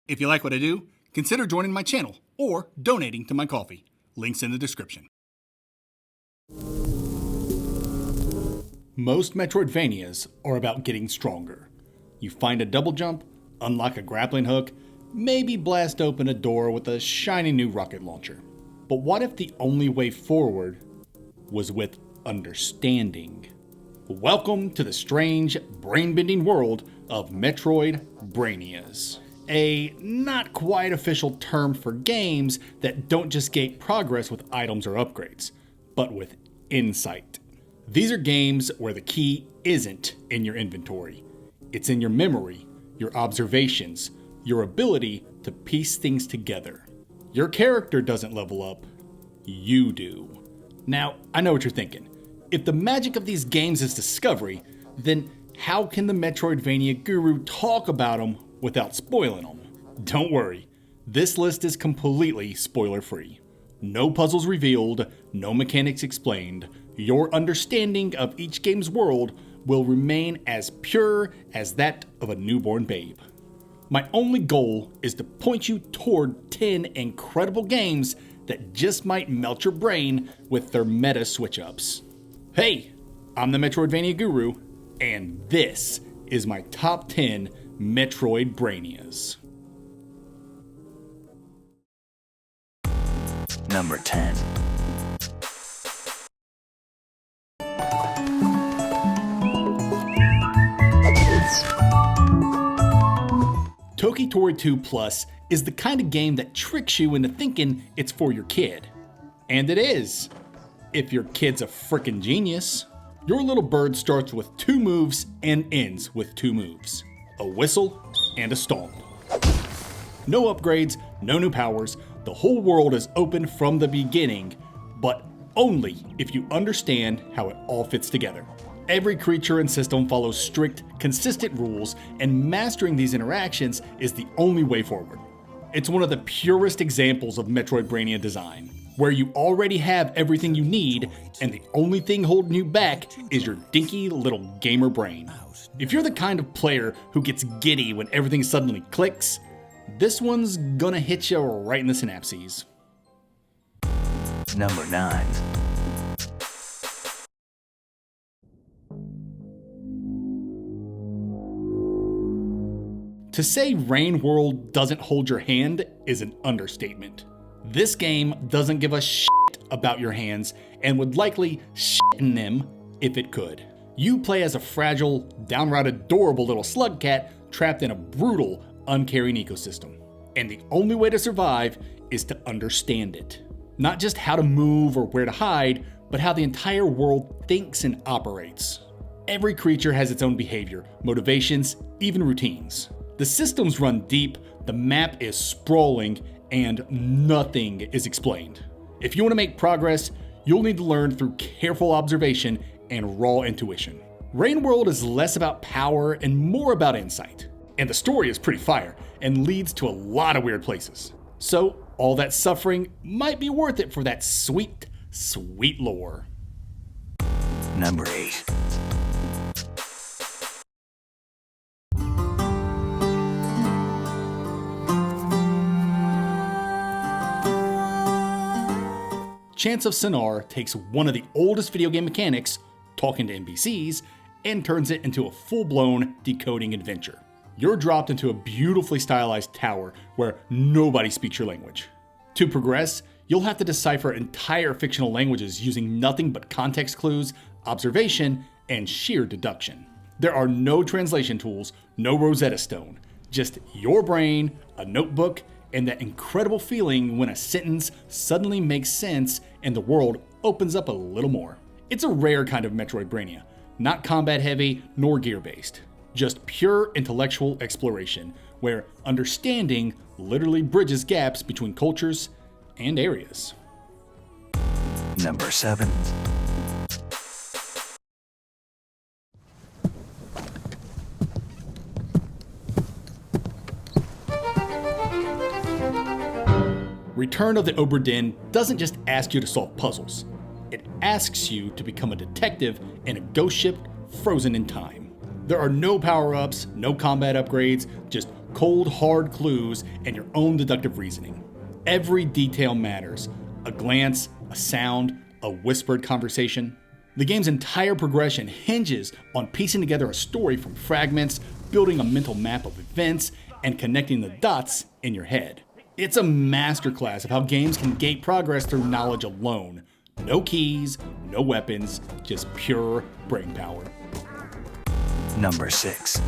If you like what I do, consider joining my channel or donating to my coffee. Links in the description. Most MetroidBRAINias are about getting stronger. You find a double jump, unlock a grappling hook, maybe blast open a door with a shiny new rocket launcher. But what if the only way forward was with understanding? Welcome to the strange, brain-bending world of MetroidBRAINias. A not quite official term for games that don't just gate progress with items or upgrades, but with insight. These are games where the key isn't in your inventory. It's in your memory, your observations, your ability to piece things together. Your character doesn't level up, you do. Now, I know what you're thinking. If the magic of these games is discovery, then how can the Metroidvania guru talk about them without spoiling them? Don't worry, this list is completely spoiler-free. No puzzles revealed, no mechanics explained. Your understanding of each game's world will remain as pure as that of a newborn babe. My only goal is to point you toward 10 incredible games that just might melt your brain with their meta switch-ups. Hey, I'm the Metroidvania Guru, and this is my top 10 MetroidBRAINias. Number 10. Tokitori 2 Plus is the kind of game that tricks you into thinking it's for your kid. And it is. If your kid's a frickin' genius. Your little bird starts with 2 moves and ends with 2 moves. A whistle and a stomp. No upgrades, no new powers, the whole world is open from the beginning, but only if you understand how it all fits together. Every creature and system follows strict, consistent rules, and mastering these interactions is the only way forward. It's one of the purest examples of MetroidBRAINia design, where you already have everything you need, and the only thing holding you back is your dinky little gamer brain. If you're the kind of player who gets giddy when everything suddenly clicks, this one's gonna hit you right in the synapses. Number 9. To say Rain World doesn't hold your hand is an understatement. This game doesn't give a shit about your hands and would likely shit in them if it could. You play as a fragile, downright adorable little slug cat trapped in a brutal, uncaring ecosystem. And the only way to survive is to understand it. Not just how to move or where to hide, but how the entire world thinks and operates. Every creature has its own behavior, motivations, even routines. The systems run deep, the map is sprawling, and nothing is explained. If you want to make progress, you'll need to learn through careful observation and raw intuition. Rain World is less about power and more about insight. And the story is pretty fire and leads to a lot of weird places. So all that suffering might be worth it for that sweet, sweet lore. Number 8. Chance of Sonar takes one of the oldest video game mechanics, talking to NPCs, and turns it into a full-blown decoding adventure. You're dropped into a beautifully stylized tower where nobody speaks your language. To progress, you'll have to decipher entire fictional languages using nothing but context clues, observation, and sheer deduction. There are no translation tools, no Rosetta Stone, just your brain, a notebook, and that incredible feeling when a sentence suddenly makes sense and the world opens up a little more. It's a rare kind of MetroidBRAINia, not combat heavy nor gear based, just pure intellectual exploration where understanding literally bridges gaps between cultures and areas. Number 7. Return of the Obra Dinn doesn't just ask you to solve puzzles. It asks you to become a detective in a ghost ship frozen in time. There are no power-ups, no combat upgrades, just cold, hard clues, and your own deductive reasoning. Every detail matters. A glance, a sound, a whispered conversation. The game's entire progression hinges on piecing together a story from fragments, building a mental map of events, and connecting the dots in your head. It's a masterclass of how games can gate progress through knowledge alone. No keys, no weapons, just pure brain power. Number 6.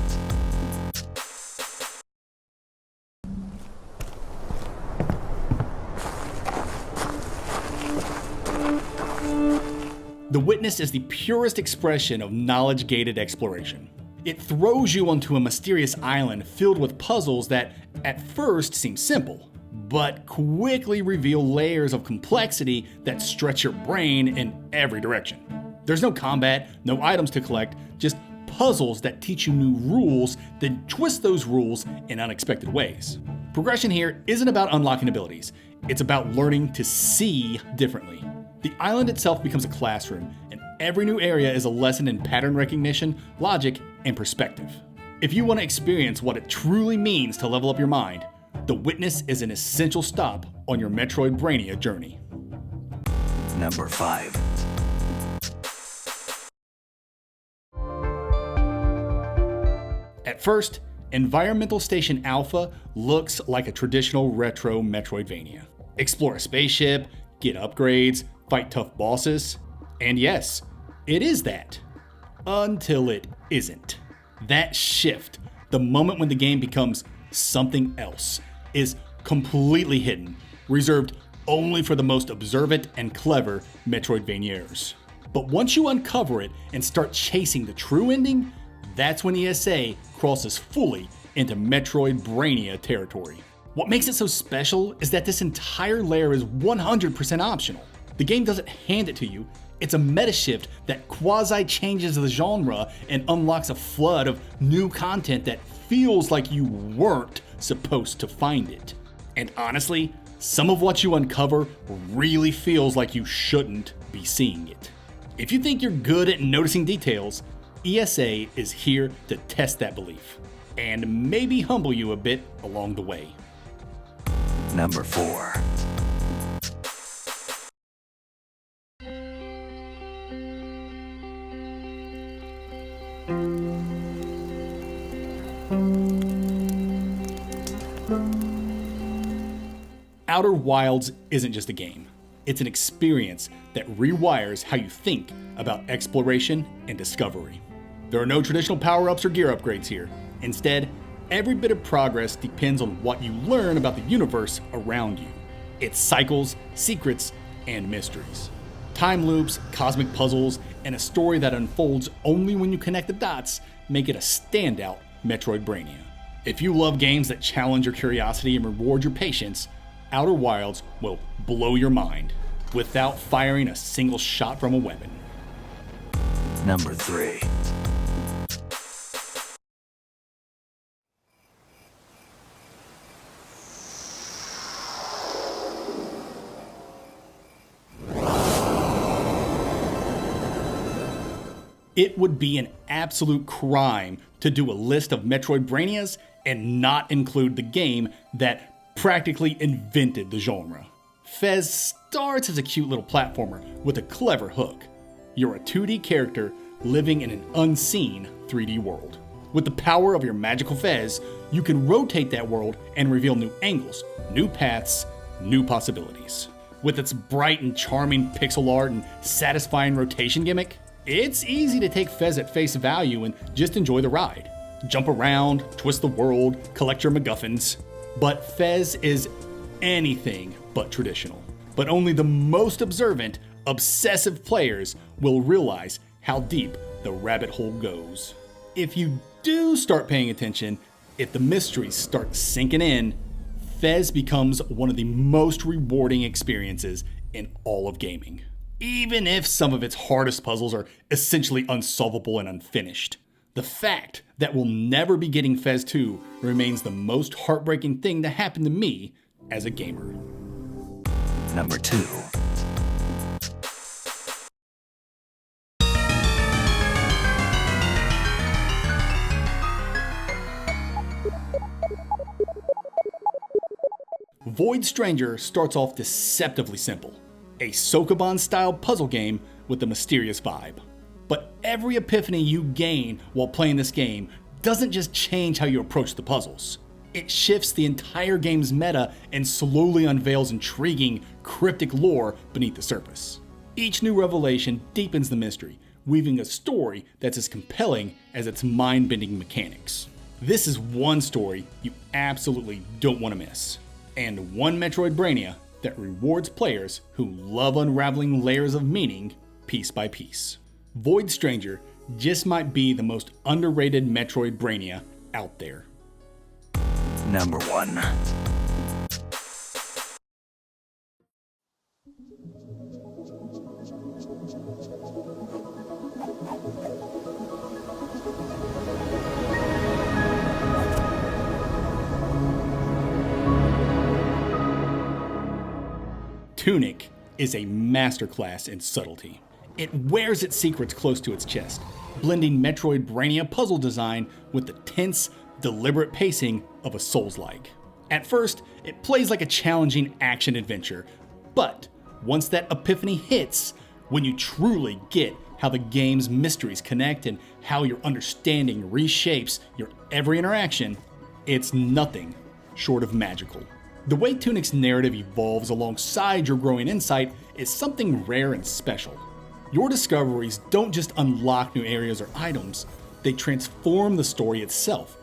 The Witness is the purest expression of knowledge-gated exploration. It throws you onto a mysterious island filled with puzzles that, at first, seem simple, but quickly reveal layers of complexity that stretch your brain in every direction. There's no combat, no items to collect, just puzzles that teach you new rules, then twist those rules in unexpected ways. Progression here isn't about unlocking abilities, it's about learning to see differently. The island itself becomes a classroom, and every new area is a lesson in pattern recognition, logic, and perspective. If you want to experience what it truly means to level up your mind, The Witness is an essential stop on your MetroidBRAINia journey. Number 5. At first, Environmental Station Alpha looks like a traditional retro Metroidvania. Explore a spaceship, get upgrades, fight tough bosses, and yes, it is that. Until it isn't. That shift, the moment when the game becomes something else, is completely hidden, reserved only for the most observant and clever Metroidvaniers. But once you uncover it and start chasing the true ending, that's when ESA crosses fully into MetroidBRAINia territory. What makes it so special is that this entire layer is 100% optional. The game doesn't hand it to you, it's a meta shift that quasi-changes the genre and unlocks a flood of new content that feels like you weren't supposed to find it. And honestly, some of what you uncover really feels like you shouldn't be seeing it. If you think you're good at noticing details, ESA is here to test that belief, and maybe humble you a bit along the way. Number 4. Outer Wilds isn't just a game. It's an experience that rewires how you think about exploration and discovery. There are no traditional power-ups or gear upgrades here. Instead, every bit of progress depends on what you learn about the universe around you. Its cycles, secrets, and mysteries. Time loops, cosmic puzzles, and a story that unfolds only when you connect the dots make it a standout MetroidBRAINia. If you love games that challenge your curiosity and reward your patience, Outer Wilds will blow your mind without firing a single shot from a weapon. Number 3. It would be an absolute crime to do a list of MetroidBRAINias and not include the game that practically invented the genre. Fez starts as a cute little platformer with a clever hook. You're a 2D character living in an unseen 3D world. With the power of your magical Fez, you can rotate that world and reveal new angles, new paths, new possibilities. With its bright and charming pixel art and satisfying rotation gimmick, it's easy to take Fez at face value and just enjoy the ride. Jump around, twist the world, collect your MacGuffins. But Fez is anything but traditional. But only the most observant, obsessive players will realize how deep the rabbit hole goes. If you do start paying attention, if the mysteries start sinking in, Fez becomes one of the most rewarding experiences in all of gaming. Even if some of its hardest puzzles are essentially unsolvable and unfinished. The fact that we'll never be getting Fez 2 remains the most heartbreaking thing to happen to me as a gamer. Number 2. Void Stranger starts off deceptively simple, a Sokoban-style puzzle game with a mysterious vibe. But every epiphany you gain while playing this game doesn't just change how you approach the puzzles. It shifts the entire game's meta and slowly unveils intriguing, cryptic lore beneath the surface. Each new revelation deepens the mystery, weaving a story that's as compelling as its mind-bending mechanics. This is one story you absolutely don't want to miss, and one MetroidBRAINia that rewards players who love unraveling layers of meaning piece by piece. Void Stranger just might be the most underrated MetroidBRAINia out there. Number 1. Tunic is a masterclass in subtlety. It wears its secrets close to its chest, blending MetroidBRAINia puzzle design with the tense, deliberate pacing of a Souls-like. At first, it plays like a challenging action-adventure, but once that epiphany hits, when you truly get how the game's mysteries connect and how your understanding reshapes your every interaction, it's nothing short of magical. The way Tunic's narrative evolves alongside your growing insight is something rare and special. Your discoveries don't just unlock new areas or items, they transform the story itself,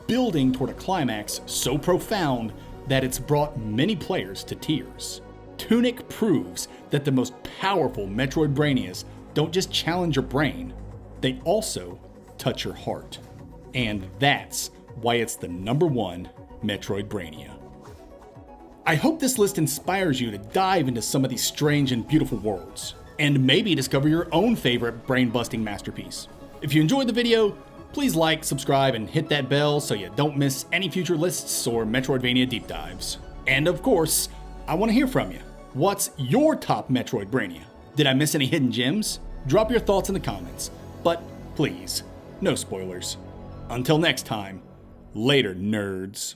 building toward a climax so profound that it's brought many players to tears. Tunic proves that the most powerful MetroidBRAINias don't just challenge your brain, they also touch your heart. And that's why it's the #1 MetroidBRAINia. I hope this list inspires you to dive into some of these strange and beautiful worlds, and maybe discover your own favorite brain-busting masterpiece. If you enjoyed the video, please like, subscribe, and hit that bell so you don't miss any future lists or Metroidvania deep dives. And of course, I want to hear from you. What's your top MetroidBRAINia? Did I miss any hidden gems? Drop your thoughts in the comments, but please, no spoilers. Until next time, later nerds.